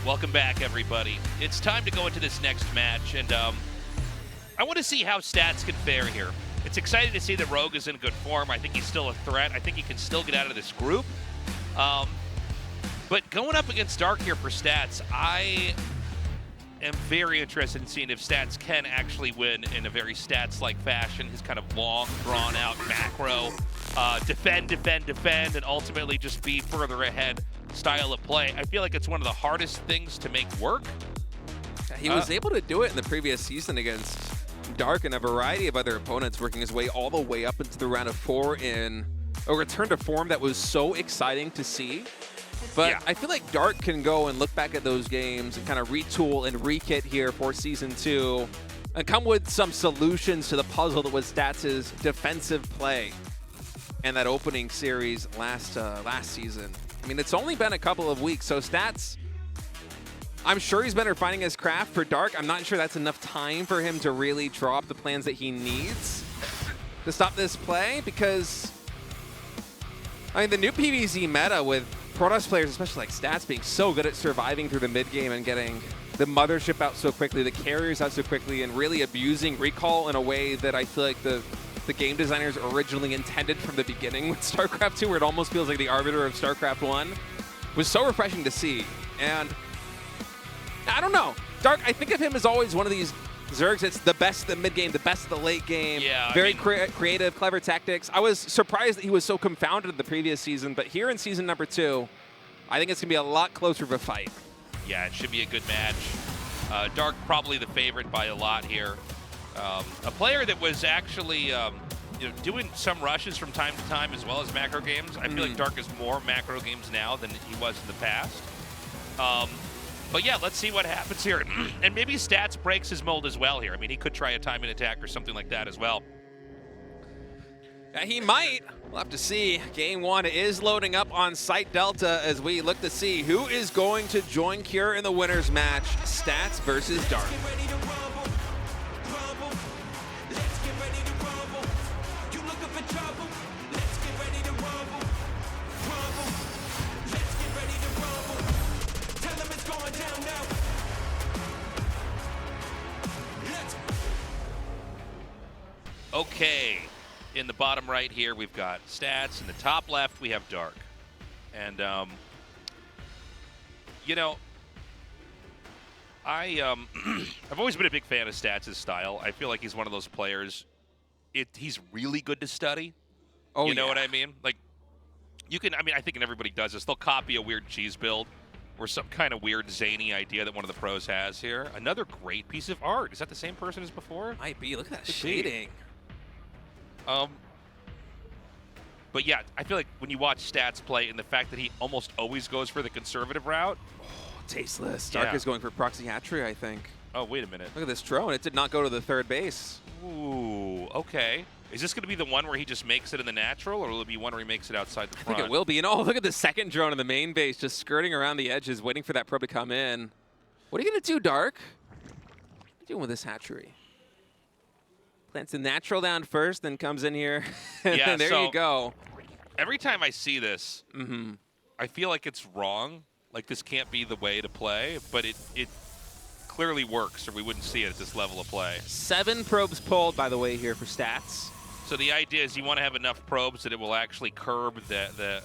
Welcome back, everybody. It's time to go into this next match, and I want to see how Stats can fare here. It's exciting to see that Rogue is in good form. I think he's still a threat. I think he can still get out of this group. But going up against Dark here for Stats, I am very interested in seeing if Stats can actually win in a very Stats-like fashion. His kind of long, drawn-out macro, defend, and ultimately just be further ahead style of play. I feel like it's one of the hardest things to make work. He was able to do it in the previous season against Dark and a variety of other opponents, working his way all the way up into the round of 4 in a return to form that was so exciting to see. But yeah, I feel like Dark can go and look back at those games and kind of retool and re-kit here for Season 2 and come with some solutions to the puzzle that was Stats' defensive play in that opening series last season. I mean, it's only been a couple of weeks, so Stats, I'm sure he's been refining his craft. For Dark, I'm not sure that's enough time for him to really draw up the plans that he needs to stop this play, because, I mean, the new PvZ meta with Protoss players, especially like Stats, being so good at surviving through the mid-game and getting the mothership out so quickly, the carriers out so quickly, and really abusing recall in a way that I feel like the game designers originally intended from the beginning with StarCraft 2, where it almost feels like the arbiter of StarCraft 1, was so refreshing to see. And I don't know. Dark, I think of him as always one of these Zergs that's the best at the mid-game, the best at the late game. Yeah, very creative, clever tactics. I was surprised that he was so confounded in the previous season, but here in season number 2, I think it's going to be a lot closer of a fight. Yeah, it should be a good match. Dark probably the favorite by a lot here. A player that was actually doing some rushes from time to time as well as macro games. I feel like Dark is more macro games now than he was in the past. But yeah, let's see what happens here. And maybe Stats breaks his mold as well here. I mean, he could try a timing attack or something like that as well. He might. We'll have to see. Game 1 is loading up on Site Delta as we look to see who is going to join Cure in the winner's match. Stats versus Dark. Okay, in the bottom right here, we've got Stats. In the top left, we have Dark. And, you know, I've always been a big fan of Stats' style. I feel like he's one of those players, he's really good to study. Oh, you know what I mean? Like, you can, I mean, I think everybody does this. They'll copy a weird cheese build or some kind of weird zany idea that one of the pros has here. Another great piece of art. Is that the same person as before? Might be. Look at that shading. But yeah, I feel like when you watch Stats play and the fact that he almost always goes for the conservative route. Oh, tasteless. Dark is going for proxy hatchery, I think. Oh, wait a minute. Look at this drone. It did not go to the third base. Ooh, okay. Is this going to be the one where he just makes it in the natural, or will it be one where he makes it outside the front? I think it will be. And oh, look at the second drone in the main base, just skirting around the edges, waiting for that probe to come in. What are you going to do, Dark? What are you doing with this hatchery? Plants the natural down first, then comes in here. And there you go. Every time I see this, I feel like it's wrong. Like this can't be the way to play, but it clearly works, or we wouldn't see it at this level of play. 7 probes pulled, by the way, here for Stats. So the idea is you want to have enough probes that it will actually curb the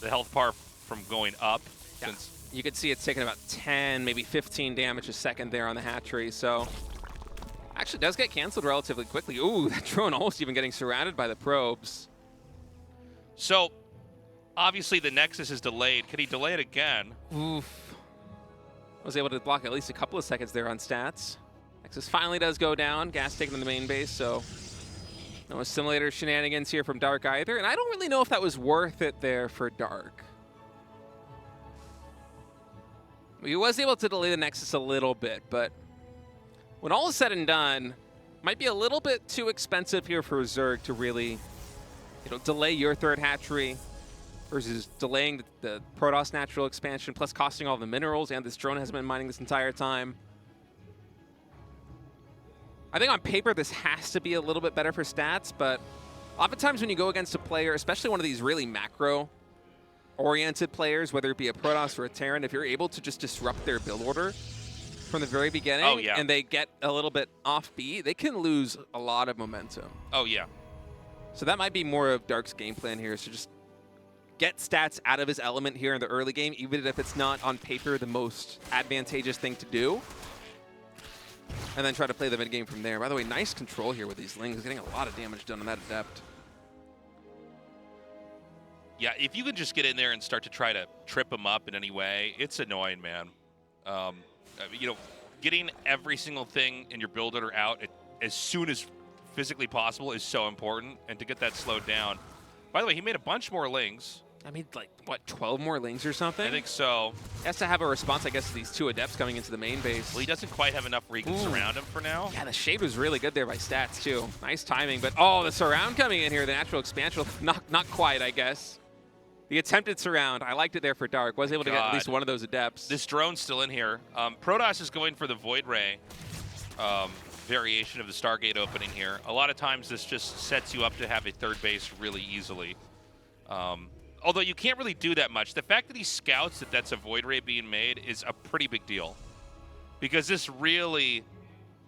health bar from going up. Yeah. Since you can see it's taking about 10, maybe 15 damage a second there on the hatchery. So actually does get canceled relatively quickly. Ooh, that drone almost even getting surrounded by the probes. So obviously the Nexus is delayed. Can he delay it again? Oof. Was able to block at least a couple of seconds there on Stats. Nexus finally does go down. Gas taken in the main base, so no assimilator shenanigans here from Dark either. And I don't really know if that was worth it there for Dark. He was able to delay the Nexus a little bit, but when all is said and done, might be a little bit too expensive here for Zerg to really, delay your third hatchery versus delaying the Protoss natural expansion, plus costing all the minerals, and this drone hasn't been mining this entire time. I think on paper this has to be a little bit better for Stats, but oftentimes when you go against a player, especially one of these really macro oriented players, whether it be a Protoss or a Terran, if you're able to just disrupt their build order from the very beginning and they get a little bit offbeat, they can lose a lot of momentum. Oh, yeah. So that might be more of Dark's game plan here, so just get stats out of his element here in the early game, even if it's not on paper the most advantageous thing to do. And then try to play the mid game from there. By the way, nice control here with these Lings, getting a lot of damage done on that Adept. Yeah, if you can just get in there and start to try to trip him up in any way, it's annoying, man. You know, getting every single thing in your build order out as soon as physically possible is so important, and to get that slowed down. By the way, he made a bunch more Lings. I mean, like, what, 12 more Lings or something? I think so. He has to have a response, I guess, to these 2 Adepts coming into the main base. Well, he doesn't quite have enough Recons around him for now. Yeah, the shade was really good there by stats, too. Nice timing, but oh, the surround coming in here, the natural expansion, not quite, I guess. The attempted surround, I liked it there for Dark. Was able to get at least one of those Adepts. This drone's still in here. Protoss is going for the Void Ray variation of the Stargate opening here. A lot of times this just sets you up to have a third base really easily. Although you can't really do that much. The fact that he scouts that that's a Void Ray being made is a pretty big deal. Because this really,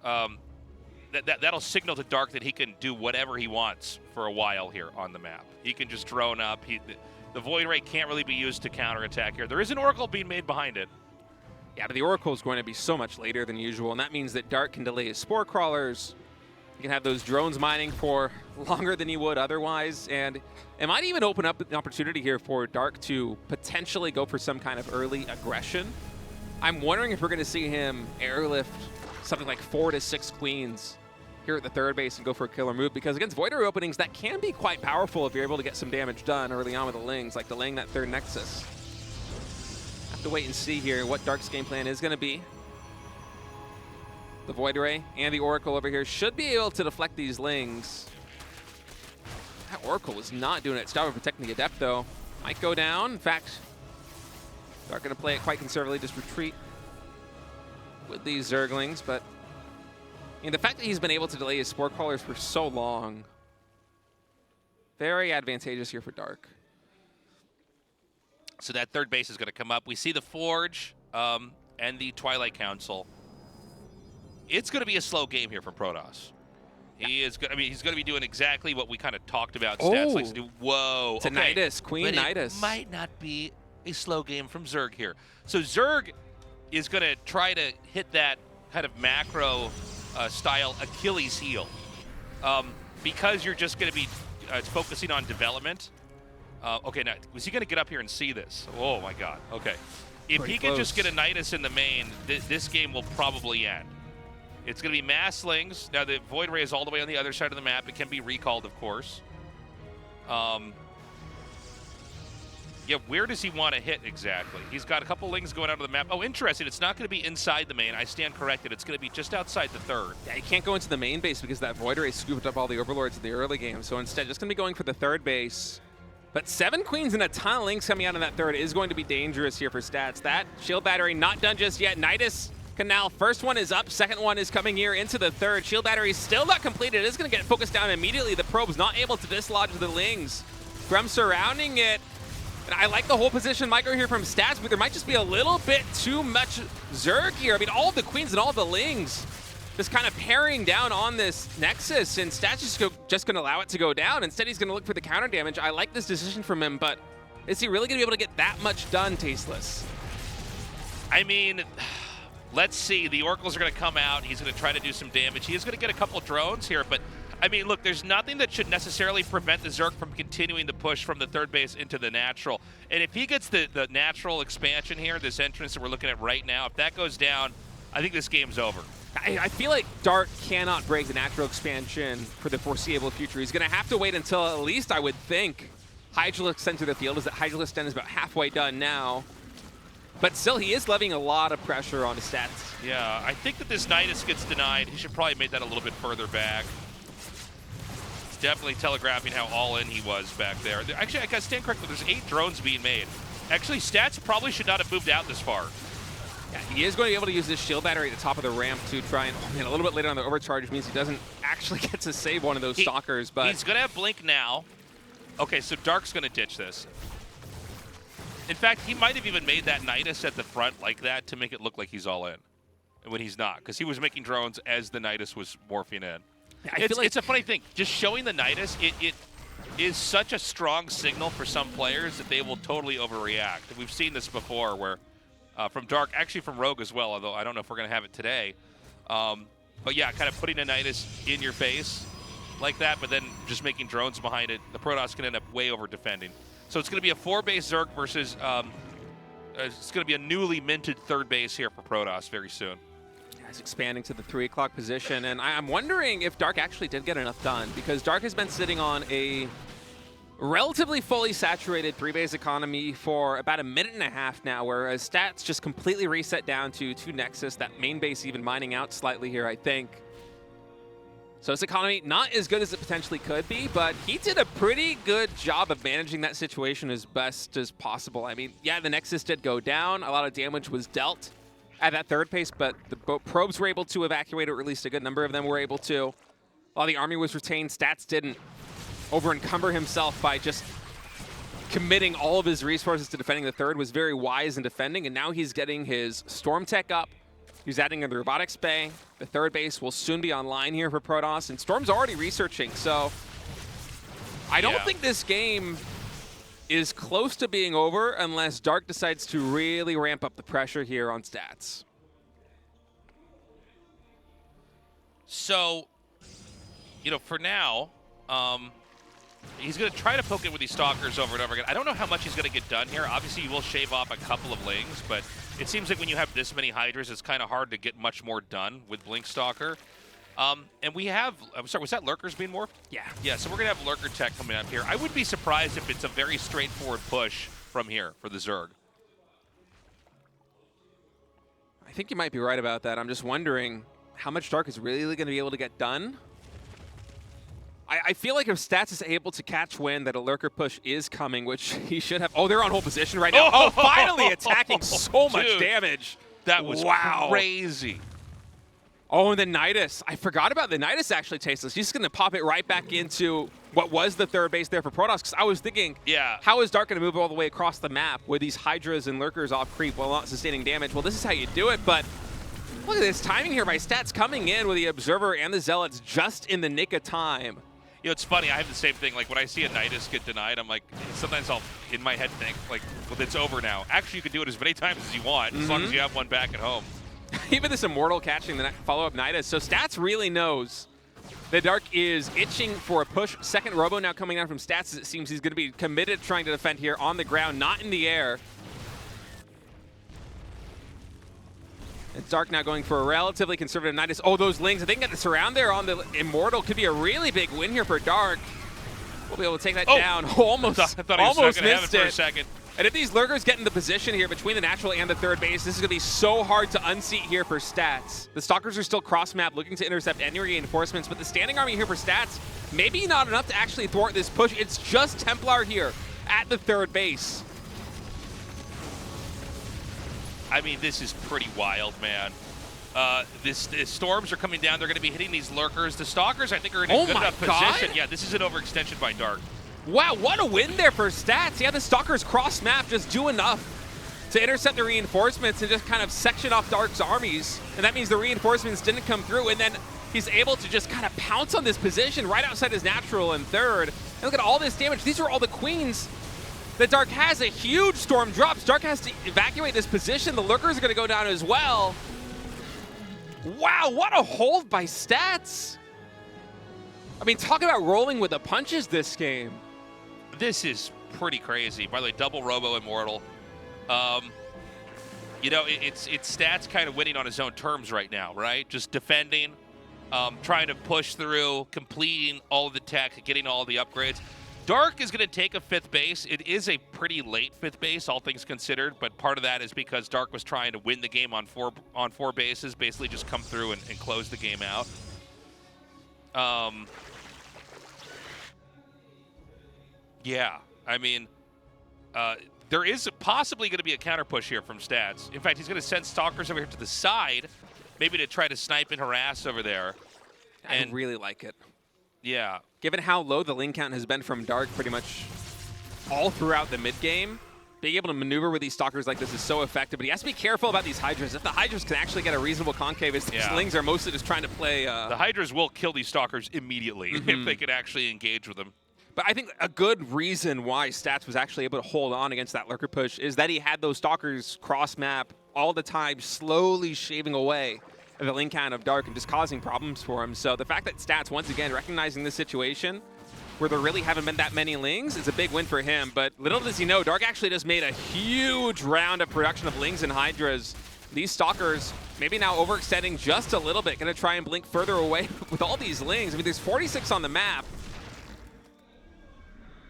that'll signal to Dark that he can do whatever he wants for a while here on the map. He can just drone up. The Void Ray can't really be used to counterattack here. There is an Oracle being made behind it. Yeah, but the Oracle is going to be so much later than usual, and that means that Dark can delay his Spore Crawlers. He can have those drones mining for longer than he would otherwise, and it might even open up an opportunity here for Dark to potentially go for some kind of early aggression. I'm wondering if we're going to see him airlift something like 4 to 6 Queens here at the third base and go for a killer move, because against Void Ray openings, that can be quite powerful if you're able to get some damage done early on with the Lings, like delaying that third Nexus. Have to wait and see here what Dark's game plan is going to be. The Void Ray and the Oracle over here should be able to deflect these Lings. That Oracle was not doing its job of protecting the Adept, though. Might go down. In fact, Dark going to play it quite conservatively, just retreat with these Zerglings, but I mean, the fact that he's been able to delay his Spore Crawlers for so long, very advantageous here for Dark. So that third base is going to come up. We see the Forge and the Twilight Council. It's going to be a slow game here from Protoss. He is good. I mean, he's going to be doing exactly what we kind of talked about. Stats likes to do. Whoa. It's a Nidus, Queen Nidus. It might not be a slow game from Zerg here. So Zerg is going to try to hit that kind of macro style Achilles heel. Because you're just going to be focusing on development. Okay, now, was he going to get up here and see this? Oh, my God. Okay. If he can just get a Nidus in the main, this game will probably end. It's going to be mass Lings. Now, the Void Ray is all the way on the other side of the map. It can be recalled, of course. Yeah, where does he want to hit exactly? He's got a couple Lings going out of the map. Oh, interesting. It's not going to be inside the main. I stand corrected. It's going to be just outside the third. Yeah, you can't go into the main base because that Void Ray scooped up all the Overlords in the early game. So instead, just going to be going for the third base. But 7 Queens and a ton of Lings coming out in that third is going to be dangerous here for stats. That Shield Battery not done just yet. Nidus Canal, first one is up, second one is coming here into the third. Shield Battery still not completed. It is going to get focused down immediately. The Probe's not able to dislodge the Lings from surrounding it. And I like the whole position micro here from stats, but there might just be a little bit too much Zerg here. I mean, all of the Queens and all of the Lings just kind of parrying down on this Nexus, and stats just going to allow it to go down. Instead, he's going to look for the counter damage. I like this decision from him, but is he really going to be able to get that much done, Tasteless? I mean, let's see. The Oracles are going to come out. He's going to try to do some damage. He is going to get a couple drones here, but I mean, look, there's nothing that should necessarily prevent the Zerg from continuing the push from the third base into the natural. And if he gets the natural expansion here, this entrance that we're looking at right now, if that goes down, I think this game's over. I feel like Dark cannot break the natural expansion for the foreseeable future. He's going to have to wait until at least, I would think, Hydralisk enter the field, as that Hydralisk Den is about halfway done now. But still, he is levying a lot of pressure on his stats. Yeah, I think that this Nidus gets denied. He should probably make that a little bit further back. It's definitely telegraphing how all-in he was back there. Actually, I gotta stand corrected. There's 8 drones being made. Actually, stats probably should not have moved out this far. Yeah, he is going to be able to use this Shield Battery at the top of the ramp to try and, oh man, a little bit later on the overcharge means he doesn't actually get to save one of those Stalkers, but he's going to have Blink now. Okay, so Dark's going to ditch this. In fact, he might have even made that Nidus at the front like that to make it look like he's all in, when he's not, because he was making drones as the Nidus was morphing in. It's a funny thing. Just showing the Nidus, it is such a strong signal for some players that they will totally overreact. We've seen this before where, from Dark, actually from Rogue as well, although I don't know if we're going to have it today. But yeah, kind of putting a Nidus in your face like that, but then just making drones behind it. The Protoss can end up way over defending. So it's going to be a 4-base Zerg versus, it's going to be a newly minted 3rd base here for Protoss very soon. He's expanding to the 3 o'clock position, and I'm wondering if Dark actually did get enough done, because Dark has been sitting on a relatively fully saturated 3-base economy for about a minute and a half now, whereas stats just completely reset down to 2 Nexus, that main base even mining out slightly here, I think. So his economy not as good as it potentially could be, but he did a pretty good job of managing that situation as best as possible. I mean, yeah, the Nexus did go down, a lot of damage was dealt at that 3rd base, but the probes were able to evacuate, or at least a good number of them were able to. While the army was retained, Stats didn't over-encumber himself by just committing all of his resources to defending the 3rd, was very wise in defending, and now he's getting his Storm Tech up. He's adding in the Robotics Bay. The 3rd base will soon be online here for Protoss, and Storm's already researching, so I don't think this game is close to being over unless Dark decides to really ramp up the pressure here on Stats. So, you know, for now, he's going to try to poke it with these Stalkers over and over again. I don't know how much he's going to get done here. Obviously, you will shave off a couple of Lings, but it seems like when you have this many Hydras, it's kind of hard to get much more done with Blink Stalker. And we have, I'm sorry, was that Lurkers being morphed? Yeah. Yeah, so we're going to have Lurker Tech coming up here. I would be surprised if it's a very straightforward push from here for the Zerg. I think you might be right about that. I'm just wondering how much Dark is really going to be able to get done. I feel like if Stats is able to catch wind that a Lurker push is coming, which he should have. Oh, they're on hold position right now. Oh, finally attacking so much damage. That was crazy. Oh, and the Nidus. I forgot about the Nidus actually tasteless. He's just going to pop it right back into what was the 3rd base there for Protoss, because I was thinking, how is Dark going to move all the way across the map with these Hydras and Lurkers off creep while not sustaining damage? Well, this is how you do it, but look at this timing here by Stats coming in with the Observer and the Zealots just in the nick of time. You know, it's funny, I have the same thing. Like, when I see a Nidus get denied, I'm like, sometimes I'll, in my head, think, like, well, it's over now. Actually, you can do it as many times as you want, as long as you have one back at home. Even this Immortal catching the follow-up Nidus. So Stats really knows that Dark is itching for a push. Second Robo now coming down from Stats, as it seems he's going to be committed trying to defend here on the ground, not in the air. And Dark now going for a relatively conservative Nidus. Oh, those Lings, if they can get the surround there on the Immortal, could be a really big win here for Dark. We'll be able to take that down. Almost, I thought he was almost going to have missed it for a second. And if these Lurkers get in the position here between the natural and the 3rd base, this is going to be so hard to unseat here for Stats. The Stalkers are still cross-map, looking to intercept any reinforcements, but the standing army here for Stats, maybe not enough to actually thwart this push. It's just Templar here at the 3rd base. I mean, this is pretty wild, man. The Storms are coming down. They're going to be hitting these Lurkers. The Stalkers, I think, are in a good enough position. Yeah, this is an overextension by Dark. Wow, what a win there for Stats. Yeah, the Stalkers cross-map just do enough to intercept the reinforcements and just kind of section off Dark's armies. And that means the reinforcements didn't come through, and then he's able to just kind of pounce on this position right outside his natural in 3rd. And look at all this damage. These are all the Queens that Dark has. A huge Storm drops. Dark has to evacuate this position. The Lurkers are going to go down as well. Wow, what a hold by Stats. I mean, talk about rolling with the punches this game. This is pretty crazy. By the way, double Robo Immortal. You know, it's Stats kind of winning on his own terms right now, right? Just defending, trying to push through, completing all of the tech, getting all the upgrades. Dark is going to take a 5th base. It is a pretty late 5th base, all things considered, but part of that is because Dark was trying to win the game on four bases, basically just come through and close the game out. Yeah, I mean, there is possibly going to be a counter push here from Stats. In fact, he's going to send Stalkers over here to the side, maybe to try to snipe and harass over there. I really like it. Yeah. Given how low the lane count has been from Dark pretty much all throughout the mid game, being able to maneuver with these Stalkers like this is so effective, but he has to be careful about these Hydras. If the Hydras can actually get a reasonable concave, his slings are mostly just trying to play... the Hydras will kill these Stalkers immediately if they can actually engage with them. But I think a good reason why Stats was actually able to hold on against that Lurker push is that he had those Stalkers cross-map all the time, slowly shaving away at the link count of Dark and just causing problems for him. So the fact that Stats, once again, recognizing this situation where there really haven't been that many Lings is a big win for him. But little does he know, Dark actually just made a huge round of production of Lings and Hydras. These Stalkers maybe now overextending just a little bit, going to try and blink further away with all these Lings. I mean, there's 46 on the map.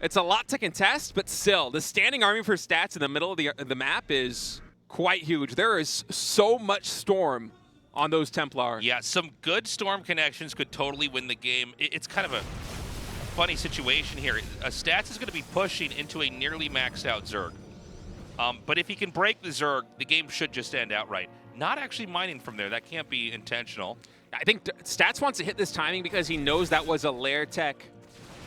It's a lot to contest, but still, the standing army for Stats in the middle of the map is quite huge. There is so much Storm on those Templar. Yeah, some good Storm connections could totally win the game. It's kind of a funny situation here. Stats is going to be pushing into a nearly maxed out Zerg. But if he can break the Zerg, the game should just end outright. Not actually mining from there. That can't be intentional. I think Stats wants to hit this timing because he knows that was a Lair Tech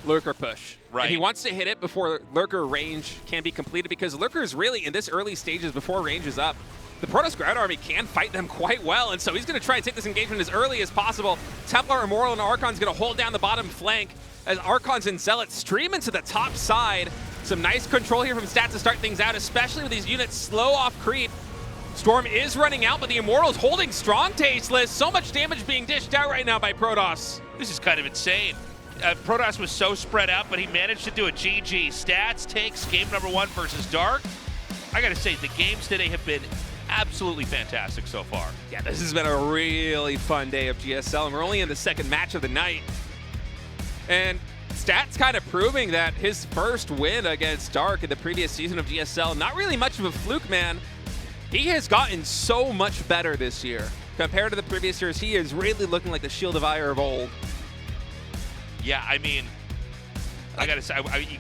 Lurker push. Right. And he wants to hit it before Lurker range can be completed, because Lurker is really in this early stages before range is up. The Protoss ground army can fight them quite well, and so he's going to try and take this engagement as early as possible. Templar, Immortal, and Archon's going to hold down the bottom flank as Archons and Zealots stream into the top side. Some nice control here from Stats to start things out, especially with these units slow off creep. Storm is running out, but the Immortal's holding strong, Tasteless. So much damage being dished out right now by Protoss. This is kind of insane. Protoss was so spread out, but he managed to do a GG. Stats takes game number 1 versus Dark. I gotta say, the games today have been absolutely fantastic so far. Yeah, this has been a really fun day of GSL, and we're only in the second match of the night. And Stats kind of proving that his first win against Dark in the previous season of GSL, not really much of a fluke, man. He has gotten so much better this year. Compared to the previous years, he is really looking like the Shield of Ire of old. Yeah, I mean, I gotta say,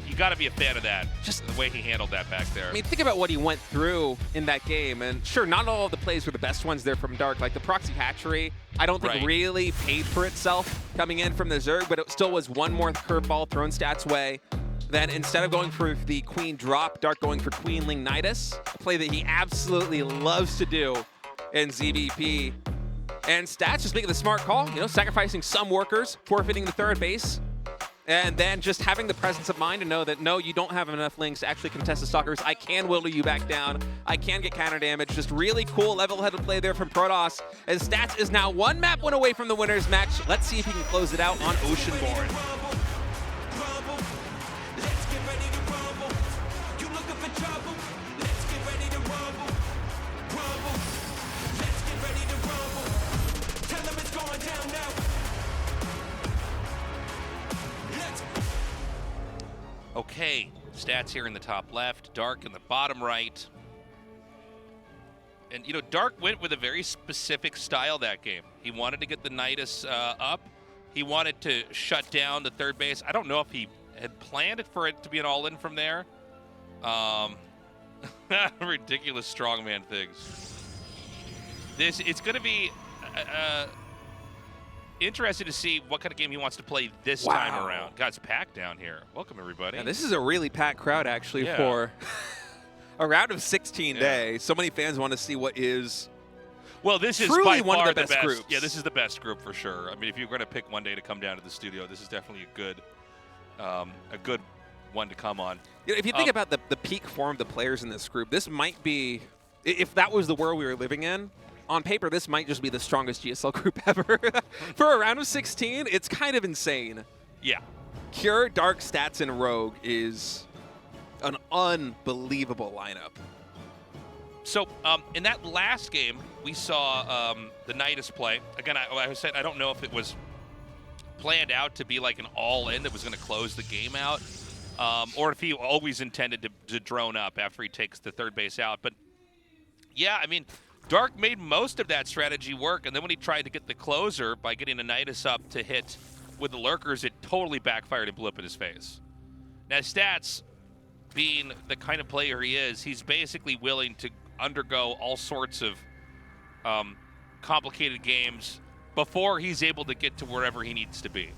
you gotta be a fan of that. Just the way he handled that back there. I mean, think about what he went through in that game. And sure, not all of the plays were the best ones there from Dark. Like the Proxy Hatchery, I don't think really paid for itself coming in from the Zerg, but it still was one more curveball thrown Stats' way. Then instead of going for the Queen drop, Dark going for Queenling Nidus, a play that he absolutely loves to do in ZVP. And Stats just making the smart call, you know, sacrificing some workers, forfeiting the third base, and then just having the presence of mind to know that, no, you don't have enough Lings to actually contest the Stalkers. I can whittle you back down. I can get counter damage. Just really cool level-headed play there from Protoss. As Stats is now one map win away from the winner's match. Let's see if he can close it out on Oceanborn. Okay, Stats here in the top left, Dark in the bottom right. And, you know, Dark went with a very specific style that game. He wanted to get the Nidus up. He wanted to shut down the third base. I don't know if he had planned it for it to be an all-in from there. Ridiculous strongman things. It's going to be interesting to see what kind of game he wants to play this time around. God, it's packed down here. Welcome, everybody. Yeah, this is a really packed crowd, actually, for a round of 16 day. So many fans want to see what is this is truly by one far of the best groups. Yeah, this is the best group for sure. I mean, if you're going to pick one day to come down to the studio, this is definitely a good one to come on. You know, if you think about the peak form of the players in this group, this might be, if that was the world we were living in, on paper, this might just be the strongest GSL group ever. For a round of 16, it's kind of insane. Yeah. Cure, Dark, Stats, and Rogue is an unbelievable lineup. So in that last game, we saw the Nidus play. Again, I said I don't know if it was planned out to be like an all-in that was going to close the game out, or if he always intended to drone up after he takes the third base out. But yeah, I mean, Dark made most of that strategy work, and then when he tried to get the closer by getting a Nidus up to hit with the Lurkers, it totally backfired and blew up in his face. Now, Stats, being the kind of player he is, he's basically willing to undergo all sorts of complicated games before he's able to get to wherever he needs to be.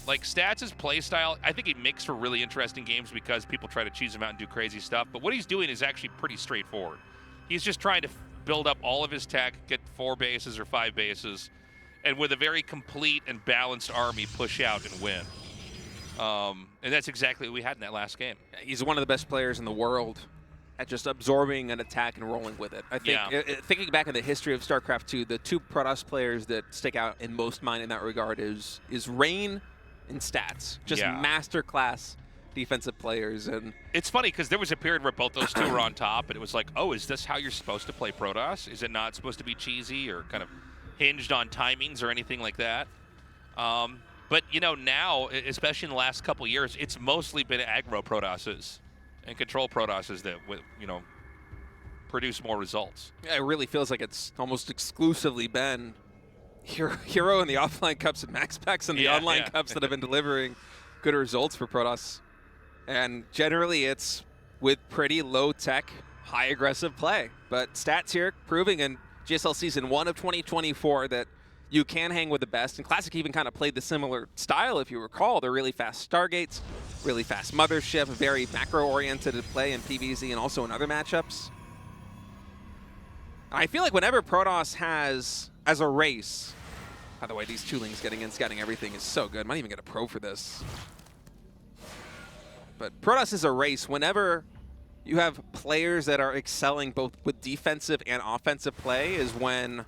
Like, Stats' play style, I think he makes for really interesting games because people try to cheese him out and do crazy stuff. But what he's doing is actually pretty straightforward. He's just trying to build up all of his tech, get 4 bases or 5 bases, and with a very complete and balanced army, push out and win. And that's exactly what we had in that last game. He's one of the best players in the world at just absorbing an attack and rolling with it. I think, thinking back in the history of StarCraft 2, the 2 Protoss players that stick out in most mind in that regard is Rain and Stats. Just masterclass defensive players. And it's funny because there was a period where both those 2 were on top, and it was like, oh, is this how you're supposed to play Protoss? Is it not supposed to be cheesy or kind of hinged on timings or anything like that? But, you know, now, especially in the last couple years, it's mostly been aggro Protosses and control Protosses that, you know, produce more results. Yeah, it really feels like it's almost exclusively been Hero in the offline cups and Max Packs in the online cups that have been delivering good results for Protoss. And generally, it's with pretty low-tech, high-aggressive play. But Stats here proving in GSL Season 1 of 2024 that you can hang with the best. And Classic even kind of played the similar style, if you recall. They're really fast Stargates, really fast Mothership, very macro-oriented play in PvZ and also in other matchups. I feel like whenever Protoss has, as a race, by the way, these Toolings getting in, scouting everything is so good. Might even get a pro for this. But Protoss is a race. Whenever you have players that are excelling both with defensive and offensive play is when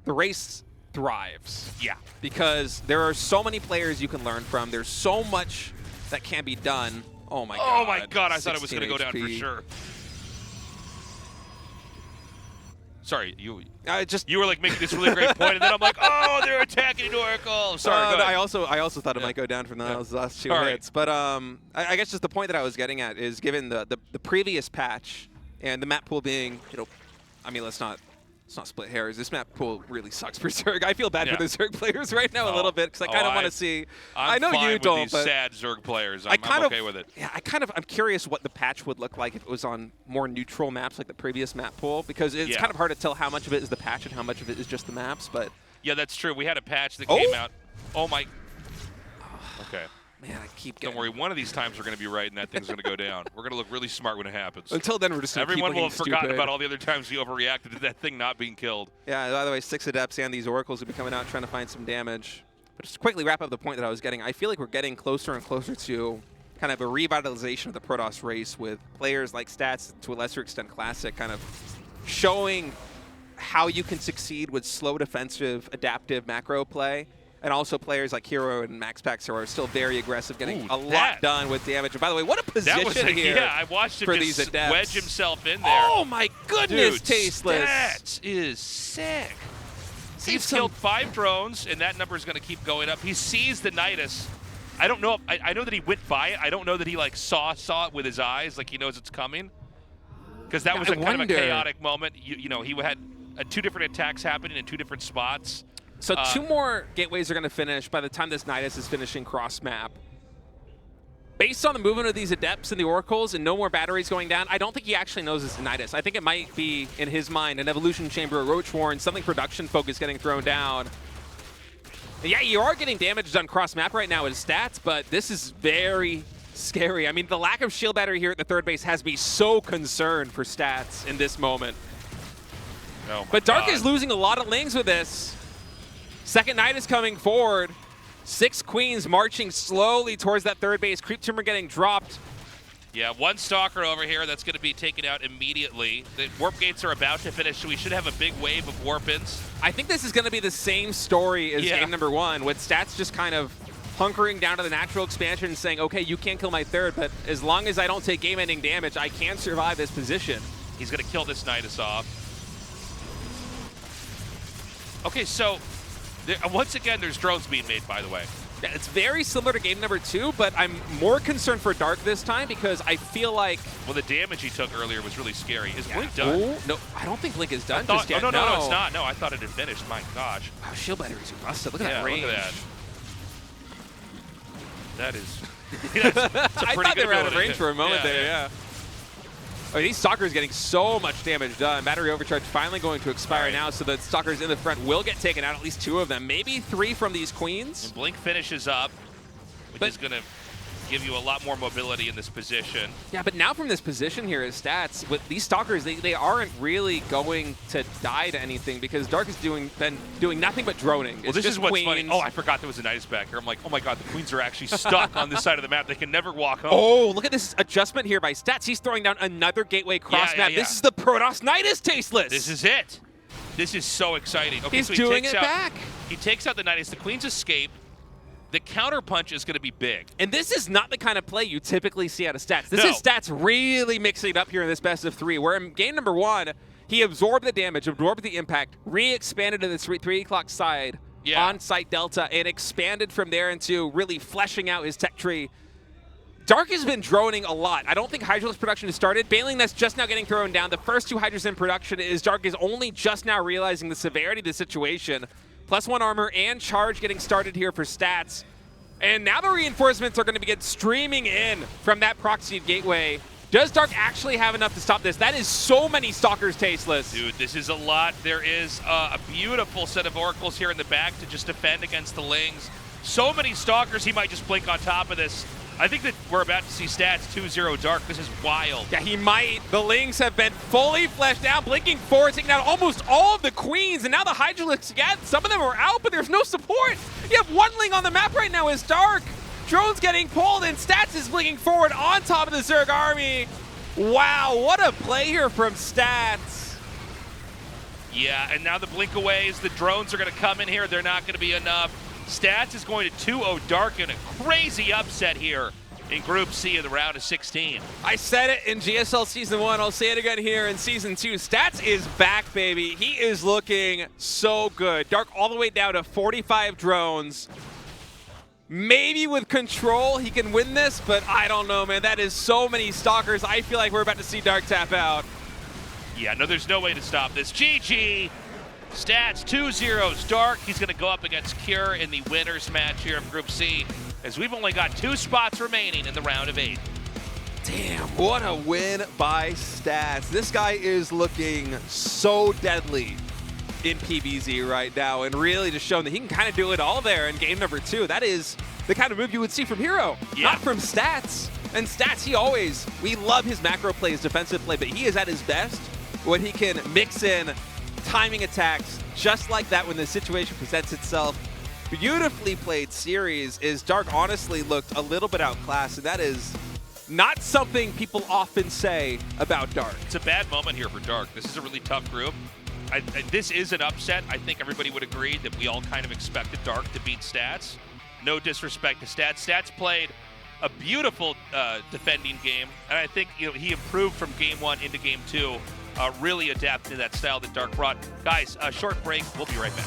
the race thrives. Yeah. Because there are so many players you can learn from. There's so much that can be done. Oh my god. Oh my god, I thought it was going to go down for sure. Sorry, you were like making this really great point, and then I'm like, oh, they're attacking an Oracle. Sorry, no, I also thought it might go down from those last 2 hits. But I guess just the point that I was getting at is given the previous patch and the map pool being, you know, I mean, let's not split hairs. This map pool really sucks for Zerg. I feel bad for the Zerg players right now a little bit because I kind of want to see. I know you don't, with these but sad Zerg players. I'm okay with it. Yeah, I'm curious what the patch would look like if it was on more neutral maps like the previous map pool, because it's kind of hard to tell how much of it is the patch and how much of it is just the maps. But yeah, that's true. We had a patch that came out. Oh my. Okay. Man, I keep getting... Don't worry, one of these times we're going to be right and that thing's going to go down. We're going to look really smart when it happens. Until then, we're just going to Everyone will have forgotten about all the other times we overreacted to that thing not being killed. Yeah, by the way, 6 Adepts and these Oracles will be coming out trying to find some damage. But just to quickly wrap up the point that I was getting, I feel like we're getting closer and closer to kind of a revitalization of the Protoss race with players like Stats, to a lesser extent Classic, kind of showing how you can succeed with slow defensive, adaptive macro play. And also players like Hero and Max Packs who are still very aggressive, getting a lot done with damage. And by the way, what a position here! Yeah, I watched him just wedge himself in there. Oh my goodness, Dude, Tasteless! That is sick. He's killed 5 drones, and that number is going to keep going up. He sees the Nidus. I don't know. I know that he went by it. I don't know that he like saw it with his eyes, like he knows it's coming. Because that was kind of a chaotic moment. You know, he had 2 different attacks happening in 2 different spots. So 2 more gateways are going to finish by the time this Nidus is finishing cross-map. Based on the movement of these Adepts and the Oracles and no more batteries going down, I don't think he actually knows it's a Nidus. I think it might be, in his mind, an Evolution Chamber, a Roach Warren, something production-focused getting thrown down. And yeah, you are getting damage done cross-map right now with Stats, but this is very scary. I mean, the lack of shield battery here at the 3rd base has me so concerned for Stats in this moment. Oh but Dark is losing a lot of lings with this. Second Nidus coming forward. 6 Queens marching slowly towards that 3rd base. Creep Tumor getting dropped. Yeah, 1 Stalker over here that's going to be taken out immediately. The Warp Gates are about to finish, so we should have a big wave of Warp-ins. I think this is going to be the same story as game number 1, with Stats just kind of hunkering down to the natural expansion and saying, okay, you can't kill my 3rd, but as long as I don't take game-ending damage, I can survive this position. He's going to kill this Nidus off. Okay, so... once again, there's drones being made, by the way. Yeah, it's very similar to game number 2, but I'm more concerned for Dark this time because I feel like... Well, the damage he took earlier was really scary. Is Blink done? Oh, no, I don't think Blink is done just yet. Oh, no, it's not. No, I thought it had finished. My gosh. Wow, shield batteries are busted. Look at that range. Look at that. That is... that's a I thought they were out of range for a moment there, yeah. Oh, these Stalkers getting so much damage done. Battery overcharge finally going to expire now, so the Stalkers in the front will get taken out, at least 2 of them, maybe 3 from these Queens. And Blink finishes up, which is going to give you a lot more mobility in this position. Yeah, but now from this position here as stats, with these Stalkers, they aren't really going to die to anything because Dark is doing nothing but droning. Well, this is what's funny. Oh, I forgot there was a Nidus back here. I'm like, oh my god, the Queens are actually stuck on this side of the map. They can never walk home. Oh, look at this adjustment here by stats. He's throwing down another gateway cross map. This is the Protoss Nidus Tasteless. This is it. This is so exciting. Okay, He's so doing it back. He takes out the Nidus. The Queens escape. The counter punch is going to be big. And this is not the kind of play you typically see out of stats. This is stats really mixing it up here in this best of 3, where in game number 1, he absorbed the damage, absorbed the impact, re-expanded to the 3 o'clock side on site delta, and expanded from there into really fleshing out his tech tree. Dark has been droning a lot. I don't think Hydralisk production has started. Bailing that's just now getting thrown down. The first 2 Hydras in production is Dark is only just now realizing the severity of the situation. +1 armor and charge getting started here for stats. And now the reinforcements are going to begin streaming in from that proxied gateway. Does Dark actually have enough to stop this? That is so many Stalkers Tasteless. Dude, this is a lot. There is a beautiful set of Oracles here in the back to just defend against the Lings. So many Stalkers, he might just blink on top of this. I think that we're about to see stats 2-0 Dark. This is wild. Yeah, he might. The Lings have been fully fleshed out, blinking forward, taking out almost all of the Queens, and now the Hydralisks, yeah, some of them are out, but there's no support. You have 1 Ling on the map right now is Dark. Drone's getting pulled, and Stats is blinking forward on top of the Zerg army. Wow, what a play here from Stats. Yeah, and now the blink aways. The drones are going to come in here. They're not going to be enough. Stats is going to 2-0 Dark in a crazy upset here in Group C of the round of 16. I said it in GSL Season 1. I'll say it again here in Season 2. Stats is back, baby. He is looking so good. Dark all the way down to 45 drones. Maybe with control he can win this, but I don't know, man. That is so many Stalkers. I feel like we're about to see Dark tap out. Yeah, no, there's no way to stop this. GG. Stats 2-0 Dark. He's going to go up against Cure in the winners match here of Group C, as we've only got 2 spots remaining in the round of 8. Damn, what a win by Stats. This guy is looking so deadly in PBZ right now, and really just showing that he can kind of do it all there in game number 2. That is the kind of move you would see from Hero, not from Stats. And Stats, we love his macro play, his defensive play, but he is at his best when he can mix in timing attacks just like that when the situation presents itself. Beautifully played series. Is Dark honestly looked a little bit outclassed, and that is not something people often say about Dark. It's a bad moment here for Dark. This is a really tough group. This is an upset. I think everybody would agree that we all kind of expected Dark to beat Stats. No disrespect to Stats. Stats played a beautiful defending game, and I think he improved from game 1 into game 2. Really adapted to that style that Dark brought. Guys, a short break. We'll be right back.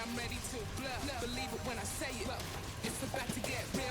I'm ready to bluff. Believe it when I say it. It's about to get real.